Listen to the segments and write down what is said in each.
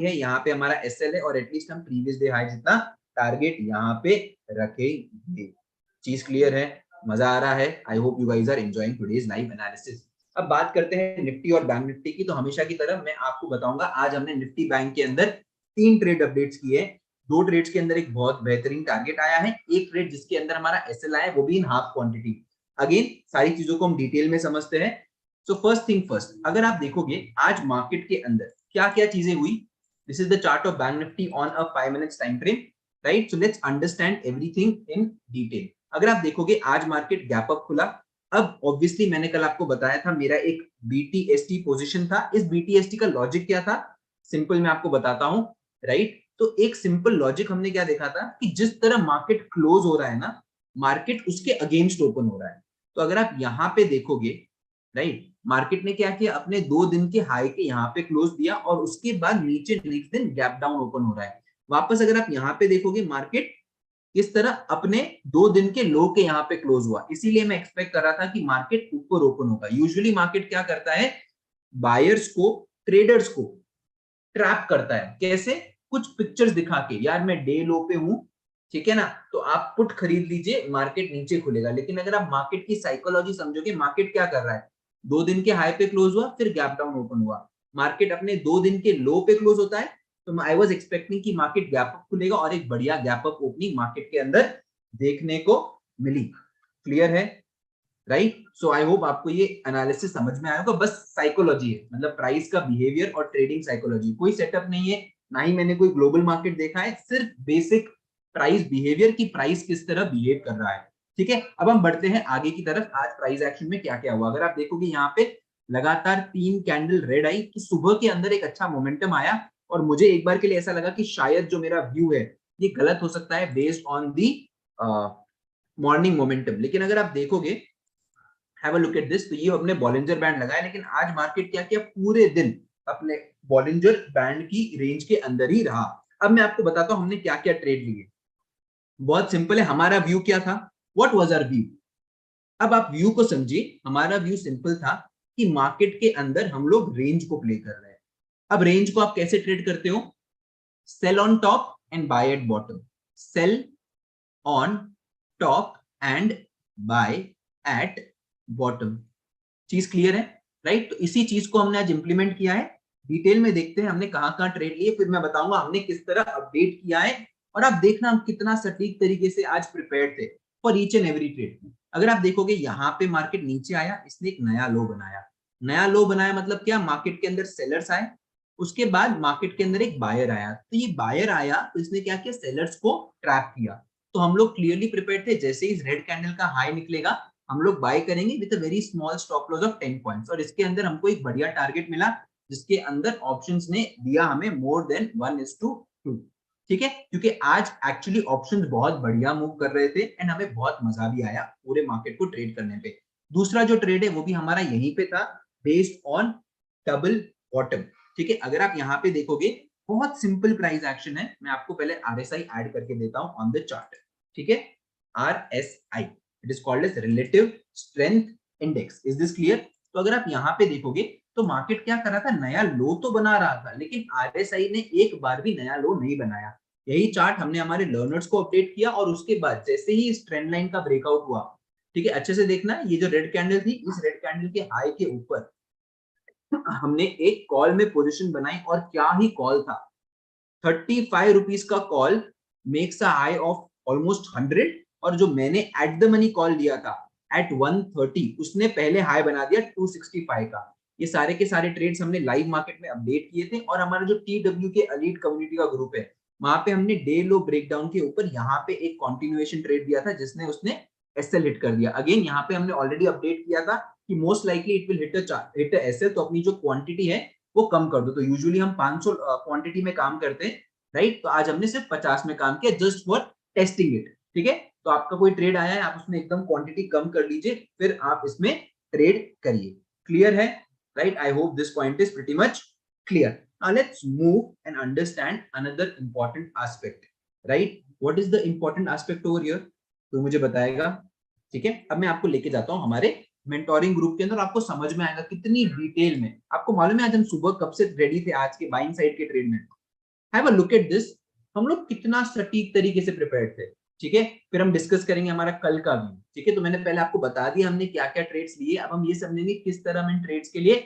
है, यहाँ पे हमारा एसएल है और एटलीस्ट हम प्रीवियस डे हाई जितना टारगेट यहाँ पे रखेंगे। चीज क्लियर है? मजा आ रहा है? I hope you guys are enjoying today's live analysis. अब बात करते हैं निफ्टी और बैंक निफ्टी की। तो हमेशा की तरह मैं आपको बताऊंगा, आज हमने निफ्टी बैंक के अंदर 3 ट्रेड अपडेट्स किए। 2 ट्रेड्स के अंदर एक बहुत बेहतरीन टारगेट आया है, एक ट्रेड जिसके अंदर हमारा एसएल आया है वो भी इन हाफ क्वांटिटी। अगेन सारी चीजों को हम डिटेल में समझते हैं। सो फर्स्ट थिंग फर्स्ट, अगर आप देखोगे आज मार्केट के अंदर क्या क्या चीजें हुई। This is the chart of bank Nifty on a 5 minutes time frame, right? So let's understand everything in detail. अगर आप देखोगे आज मार्केट गैप अप खुला। अब ऑब्वियसली मैंने कल आपको बताया था मेरा एक बीटीएसटी पोजीशन था। इस बीटीएसटी का लॉजिक क्या था? सिंपल मैं आपको बताता हूं, राइट? तो एक सिंपल लॉजिक हमने क्या देखा था कि जिस तरह मार्केट क्लोज हो रहा है ना, मार्केट उसके अगेंस्ट ओपन हो रहा है। तो अगर आप यहां पे देखोगे, राइट, मार्केट ने क्या किया, अपने 2 दिन के हाई के यहाँ पे क्लोज दिया और उसके बाद नीचे नेक्स्ट दिन गैप डाउन ओपन हो रहा है। वापस अगर आप यहाँ पे देखोगे, मार्केट इस तरह अपने 2 दिन के लो के यहाँ पे क्लोज हुआ। इसीलिए मैं एक्सपेक्ट कर रहा था कि मार्केट ऊपर ओपन होगा। यूजुअली मार्केट क्या करता है, बायर्स को, ट्रेडर्स को ट्रैप करता है। कैसे? कुछ पिक्चर्स दिखा के, यार मैं डे लो पे हूं, ठीक है ना, तो आप पुट खरीद लीजिए, मार्केट नीचे खुलेगा। लेकिन अगर आप मार्केट की साइकोलॉजी समझोगे, मार्केट क्या कर रहा है, 2 दिन के हाई पे क्लोज हुआ, फिर गैप डाउन ओपन हुआ, मार्केट अपने 2 दिन के लो पे क्लोज होता है। तो आई वाज एक्सपेक्टिंग कि मार्केट गैप अप खुलेगा और एक बढ़िया गैप अप ओपनिंग मार्केट के अंदर देखने को मिली। क्लियर है? राइट? सो आई होप आपको ये एनालिसिस समझ में आएगा। बस साइकोलॉजी है, मतलब प्राइस का बिहेवियर और ट्रेडिंग साइकोलॉजी, कोई सेटअप नहीं है, ना ही मैंने कोई ग्लोबल मार्केट देखा है, सिर्फ बेसिक प्राइस बिहेवियर की प्राइस किस तरह बिहेव कर रहा है। ठीक है, अब हम बढ़ते हैं आगे की तरफ। आज प्राइस एक्शन में क्या क्या हुआ, अगर आप देखोगे यहाँ पे लगातार 3 कैंडल रेड आई, तो सुबह के अंदर एक अच्छा मोमेंटम आया और मुझे एक बार के लिए ऐसा लगा कि शायद जो मेरा व्यू है ये गलत हो सकता है based on the morning momentum. लेकिन अगर आप देखोगे, have a look at this, तो ये अपने बॉलिंजर बैंड लगाया, लेकिन आज मार्केट क्या किया, पूरे दिन अपने बॉलिंजर बैंड की रेंज के अंदर ही रहा। अब मैं आपको बताता हूं हमने क्या क्या ट्रेड लिए। बहुत सिंपल है, हमारा व्यू क्या था, व्हाट वाज आवर व्यू। अब आप व्यू को समझिए, हमारा व्यू सिंपल था कि मार्केट के अंदर हम लोग रेंज को प्ले कर रहे हैं। अब रेंज को आप कैसे ट्रेड करते हो, sell on top and buy at bottom, sell on top and buy at bottom. चीज क्लियर है? राइट? तो इसी चीज को हमने आज इंप्लीमेंट किया है। डिटेल में देखते हैं हमने कहां कहां ट्रेड लिए, फिर मैं बताऊंगा हमने किस तरह अपडेट किया है। और आप देखना हम कितना सटीक तरीके से आज प्रिपेयर्ड थे for each and every trade. अगर आप देखोगे यहाँ पे मार्केट नीचे आया, इसने एक नया लो बनाया। नया लो बनाया मतलब क्या, मार्केट के अंदर सेलर्स आए, उसके बाद मार्केट के अंदर एक बायर आया। तो ये बायर आया तो इसने क्या किया, सेलर्स को ट्रैप किया। तो हम लोग क्लियरली प्रिपेयर्ड थे, जैसे ही इस रेड कैंडल का हाई निकलेगा हम लोग बाय करेंगे with a very small stop loss of 10 points. और इसके अंदर हमको एक बढ़िया टारगेट मिला जिसके अंदर ऑप्शंस ने दिया हमें मोर देन 1:2। ठीक है, क्योंकि आज एक्चुअली ऑप्शंस बहुत बढ़िया मूव कर रहे थे एंड हमें बहुत मजा भी आया पूरे मार्केट को ट्रेड करने पे। दूसरा जो ट्रेड है वो भी हमारा यहीं पे था, बेस्ड ऑन डबल बॉटम। ठीक है, अगर आप यहाँ पे देखोगे बहुत सिंपल प्राइस एक्शन है। मैं आपको पहले आरएसआई ऐड करके देता हूं ऑन द चार्ट। ठीक है, RSI, it is called as relative strength index. Is this clear? तो अगर आप यहाँ पे देखोगे तो मार्केट क्या कर रहा था, नया लो तो बना रहा था, लेकिन आरएसआई ने एक बार भी नया लो नहीं बनाया। यही चार्ट हमने हमारे लर्नर्स को अपडेट किया और उसके बाद जैसे ही इस ट्रेंड लाइन का ब्रेकआउट हुआ, ठीक है, अच्छे से देखना, ये जो रेड कैंडल थी, इस रेड कैंडल के हाई के ऊपर हमने एक कॉल में पोजीशन बनाई और क्या ही कॉल था, 35 रुपीज का call makes a high of almost 100। और जो मैंने एट द मनी कॉल लिया था एट 130, उसने पहले हाई बना दिया 265 का। ये सारे के सारे ट्रेड्स हमने लाइव मार्केट में अपडेट किए थे। और हमारा जो टीडब्ल्यू के एलीट कम्युनिटी का ग्रुप है, वहां पे हमने डे लो ब्रेकडाउन के ऊपर यहाँ पे एक कंटिन्यूएशन ट्रेड दिया था जिसने उसने एसएल हिट कर दिया। अगेन यहाँ पे हमने ऑलरेडी अपडेट किया था कि most likely it will hit SL, तो अपनी जो क्वांटिटी है वो कम कर दो। तो यूजुअली हम 500 क्वांटिटी में काम करते हैं, राइट? तो आज हमने सिर्फ 50 में काम किया, जस्ट फॉर टेस्टिंग इट। ठीक है, तो आपका कोई ट्रेड आया है, आप उसमें एकदम क्वांटिटी कम कर लीजिए, फिर आप इसमें ट्रेड करिए। क्लियर है? Right? I hope this point is pretty much clear. Now let's move and understand another important aspect, right? What is the important aspect over here? तो मुझे बताएगा। ठीक है, अब मैं आपको लेके जाता हूं हमारे मेंटोरिंग ग्रुप के अंदर, आपको समझ में आएगा कितनी डिटेल में। आपको मालूम है आज हम सुबह कब से रेडी थे आज के बाइंग साइड के ट्रेड में? Have a look at this, हम लोग कितना सटीक तरीके से प्रिपेयर्ड थे, ठीक है। फिर हम डिस्कस करेंगे हमारा कल का भी, ठीक है। तो मैंने पहले आपको बता दिया हमने क्या क्या ट्रेड्स लिए, अब हम ये समझेंगे किस तरह हम इन ट्रेड्स के लिए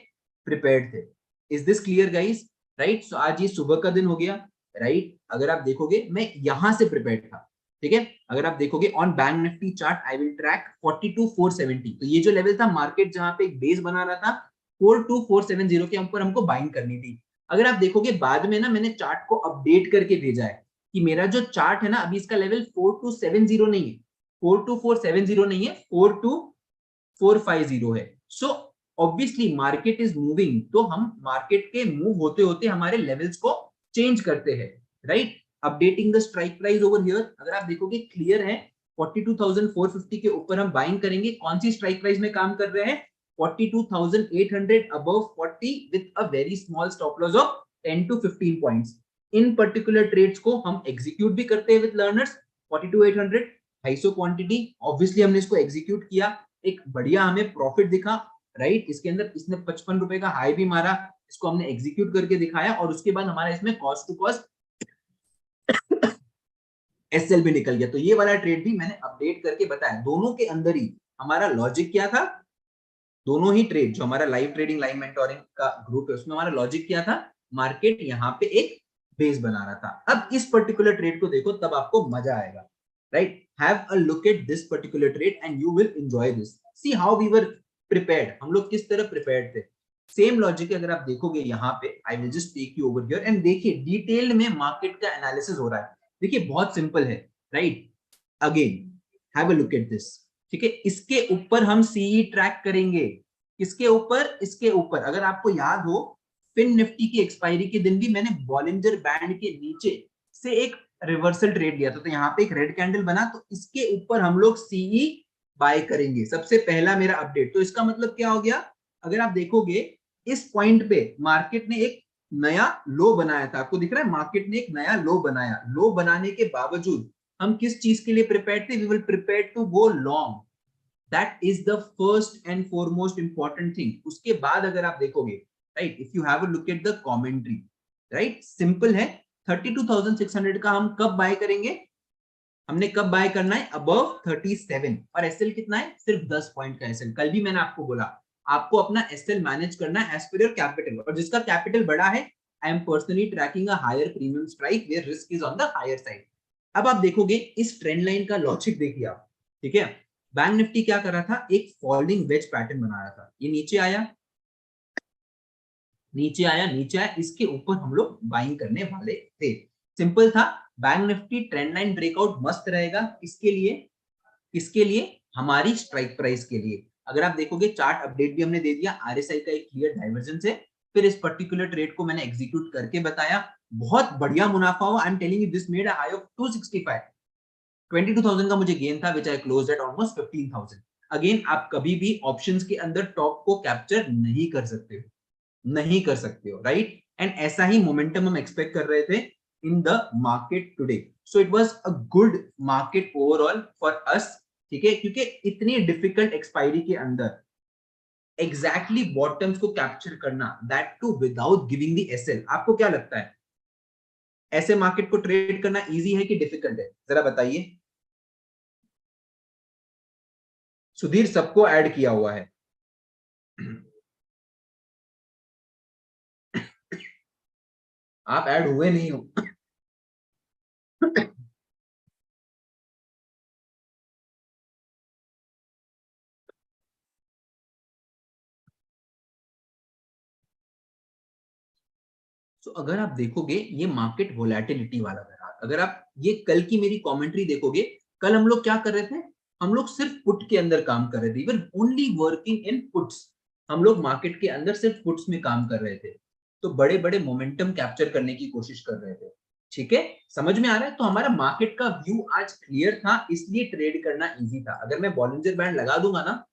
प्रिपेयर्ड थे। Is this clear guys? Right, so आज ये सुबह का दिन हो गया, राइट। अगर आप देखोगे मैं यहां से प्रिपेयर्ड था, ठीक है। अगर आप देखोगे on bank Nifty chart I will track 42470, तो ये जो लेवल था मार्केट जहां पे एक बेस बना रहा था 42470 के ऊपर हमको बाइंग करनी थी। अगर आप देखोगे बाद में ना मैंने चार्ट को अपडेट करके भेजा है कि मेरा जो चार्ट है ना अभी इसका लेवल 4270 नहीं है, 42470 नहीं है, 42450 है। So obviously market is moving, तो हम मार्केट के मूव होते होते हमारे लेवल्स को चेंज करते हैं, right. Updating the strike price over here, अगर आप देखोगे क्लियर है 42450 के ऊपर हम बाइंग करेंगे। कौन सी स्ट्राइक प्राइस में काम कर रहे हैं? 42800 above 40 with a very small stop loss of 10 to 15 points। इन पर्टिकुलर ट्रेड्स को हम एग्जीक्यूट भी करते हैं विद लर्नर्स। 42800 250 क्वांटिटी, ऑब्वियसली हमने इसको एग्जीक्यूट किया, एक बढ़िया हमें प्रॉफिट दिखा, राइट। इसके अंदर इसने 55 रुपए का हाई भी मारा, इसको हमने एग्जीक्यूट करके दिखाया और उसके बाद हमारा इसमें कॉस्ट टू कॉस्ट एसएल भी निकल गया। तो ये वाला ट्रेड भी मैंने अपडेट करके बताया। दोनों के अंदर ही हमारा लॉजिक क्या था, दोनों ही ट्रेड जो हमारा लाइव ट्रेडिंग लाइव मेंटोरिंग का ग्रुप है उसमें हमारा लॉजिक क्या था, मार्केट यहाँ पे एक बेस बना रहा था। अब इस पर्टिकुलर ट्रेड को देखो तब आपको मजा आएगा, right. Have a look at this particular trade and you will enjoy this. See how we were prepared, हम लोग किस तरह प्रिपेयर्ड थे। सेम लॉजिक अगर आप देखोगे यहाँ पे, I will just take you over here and देखिए डिटेल में मार्केट का एनालिसिस हो रहा है। देखिए बहुत सिंपल है, right. Again have a look at this, ठीक है। इसके ऊपर हम सीई ट्रैक करेंगे, इसके ऊपर, इसके ऊपर। अगर आपको याद हो फिन निफ्टी की एक्सपायरी के दिन भी मैंने बॉलिंजर बैंड के नीचे से एक रिवर्सल ट्रेड लिया था, तो यहाँ पे एक रेड कैंडल बना, तो इसके ऊपर हम लोग सीई बाय करेंगे, सबसे पहला मेरा अपडेट। तो इसका मतलब क्या हो गया, अगर आप देखोगे इस पॉइंट पे मार्केट ने एक नया लो बनाया था, आपको दिख रहा है मार्केट ने एक नया लो बनाया, लो बनाने के बावजूद हम किस चीज के लिए प्रिपेयर्ड थे, we will prepared to go long. That is the first and foremost important thing. उसके बाद अगर आप देखोगे, right, if you have a look at the commentary, right, simple है। 32,600 का हम कब बाय करेंगे, हमने कब बाय करना है, अबव 37, और एसएल कितना है, सिर्फ 10 पॉइंट का एसएल। कल भी मैंने आपको बोला आपको अपना एसएल मैनेज करना है एज पर योर कैपिटल, और जिसका कैपिटल बड़ा है I am personally tracking a higher premium strike where risk is on the higher side. अब आप देखोगे इस ट्रेंड लाइन का लॉजिक देखिए आप, ठीक है। बैंक निफ्टी क्या कर रहा था, एक फॉलिंग वेज पैटर्न बना रहा था, ये नीचे आया, नीचे आया, नीचे आया, इसके ऊपर हम लोग बाइंग करने वाले थे। सिंपल था। Bank Nifty trend line breakout मस्त रहेगा, किसके लिए, किसके लिए, हमारी स्ट्राइक प्राइस के लिए। अगर आप देखोगे चार्ट अपडेट भी हमने दे दिया, आरएसआई का एक क्लियर डाइवर्जेंस है। फिर इस पर्टिकुलर ट्रेड को मैंने एग्जीक्यूट करके बताया, बहुत बढ़िया मुनाफा हुआ। I am telling you this made a high of 265, 22,000 का मुझे गेन था which I closed eight almost 15,000। Again आप कभी भी ऑप्शंस के अंदर टॉप को कैप्चर नहीं कर सकते हो, नहीं कर सकते हो, राइट। एंड ऐसा ही मोमेंटम हम एक्सपेक्ट कर रहे थे in the market today. So it was a good market overall for us, ठीक है, क्योंकि इतनी डिफिकल्ट एक्सपायरी के अंदर एग्जैक्टली बॉटम्स को कैप्चर करना, that too without giving the SL. आपको क्या लगता है ऐसे मार्केट को ट्रेड करना इजी है कि डिफिकल्ट है, जरा बताइए। सुधीर सबको ऐड किया हुआ है। आप ऐड हुए नहीं हो। तो अगर आप देखोगे ये मार्केट वोलेटिलिटी वाला रहा, अगर आप ये कल की मेरी कमेंट्री देखोगे, कल हम लोग क्या कर रहे थे, हम लोग सिर्फ पुट के अंदर काम कर रहे थे, even only working in puts. हम लोग मार्केट के अंदर सिर्फ पुट्स में काम कर रहे थे, तो बड़े बड़े मोमेंटम कैप्चर करने की कोशिश कर रहे थे, ठीक है। समझ में आ रहा है, तो हमारा मार्केट का व्यू आज क्लियर था, इसलिए ट्रेड करना इजी था। अगर मैं बॉलिंजर बैंड लगा दूंगा ना,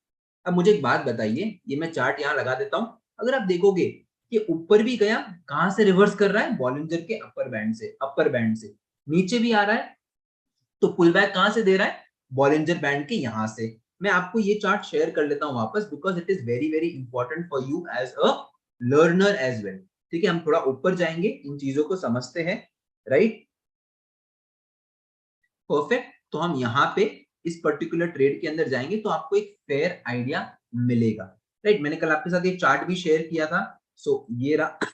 अब मुझे एक बात बताइए, ये मैं चार्ट यहाँ लगा देता हूँ, अगर आप देखोगे कि ऊपर भी गया, कहां से रिवर्स कर रहा है, बॉलिंजर के अपर बैंड से, अपर बैंड से नीचे भी आ रहा है, तो पुल बैक कहां से दे रहा है, बॉलिंजर बैंड के यहां से। मैं आपको ये चार्ट शेयर कर लेता हूं वापस, because it is very very important for you as a learner as well, ठीक है। हम थोड़ा ऊपर जाएंगे, इन चीजों को समझते हैं। Right, perfect. तो हम यहाँ पे इस पर्टिकुलर ट्रेड के अंदर जाएंगे तो आपको एक फेयर आइडिया मिलेगा, राइट। मैंने कल आपके साथ ये चार्ट भी शेयर किया था, सो ये रहा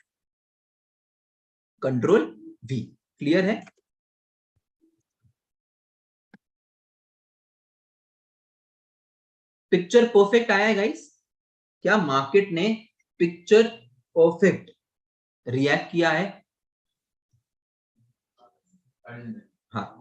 कंट्रोल वी, क्लियर है। पिक्चर परफेक्ट आया है गाइस, क्या मार्केट ने पिक्चर परफेक्ट रिएक्ट किया है? हाँ,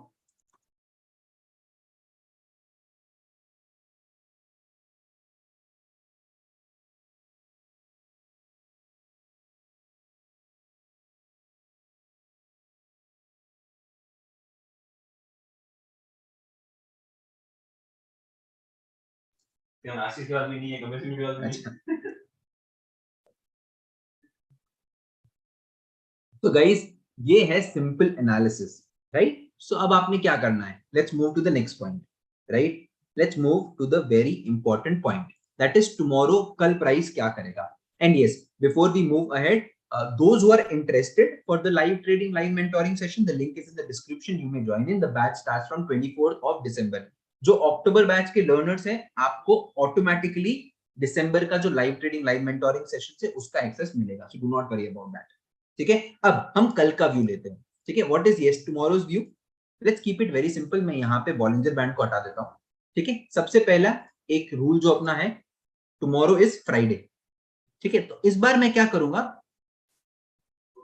आशीष के बाद भी नहीं है, कमल सिंह के बाद भी नहीं। अच्छा। तो गाइस ये है सिंपल एनालिसिस, राइट। सो अब आपने क्या करना है, let's move to the next point, right. Let's move to the very important point, that is tomorrow कल प्राइस क्या करेगा। And yes, before we move ahead, those who are interested for the live trading, live mentoring session, the link is in the description. You may join in. The batch starts from 24th of December. जो अक्टूबर batch के learners हैं, आपको automatically दिसंबर का जो live trading, live mentoring session है उसका access मिलेगा, so do not worry about that, ठीक है। अब हम कल का व्यू लेते हैं, ठीक है। What is yes tomorrow's view? Let's keep it very simple. मैं यहाँ पे बॉलिंजर बैंड को हटा देता हूँ, ठीक है। सबसे पहला एक रूल जो अपना है, टुमारो इज फ्राइडे, ठीक है। तो इस बार मैं क्या करूंगा,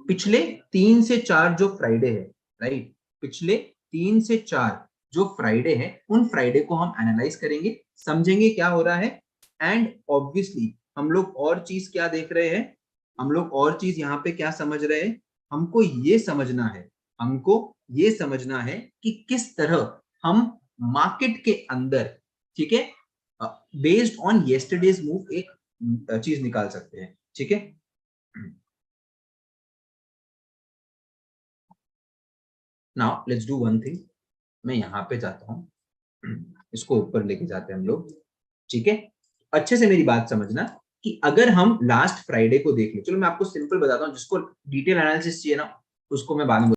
पिछले 3 से 4 जो फ्राइडे है, राइट, पिछले 3 से 4 जो फ्राइडे है, उन फ्राइडे को हम एनालाइज करेंगे, समझेंगे क्या हो रहा है। एंड ऑब्वियसली हम लोग और चीज क्या देख रहे हैं, हम लोग और चीज यहाँ पे क्या समझ रहे हैं, हमको ये समझना है, हमको ये समझना है कि किस तरह हम मार्केट के अंदर, ठीक है, बेस्ड ऑन येस्टरडेज मूव एक चीज निकाल सकते हैं, ठीक है। Now let's do one thing, मैं यहाँ पे जाता हूँ, इसको ऊपर लेके जाते हैं हम लोग, ठीक है। अच्छे से मेरी बात समझना कि अगर हम लास्ट फ्राइडे को देख ले, चलो मैं आपको सिंपल बताता हूँ, जिसको डिटेल एनालिसिस चाहिए ना उसको मैं बाद में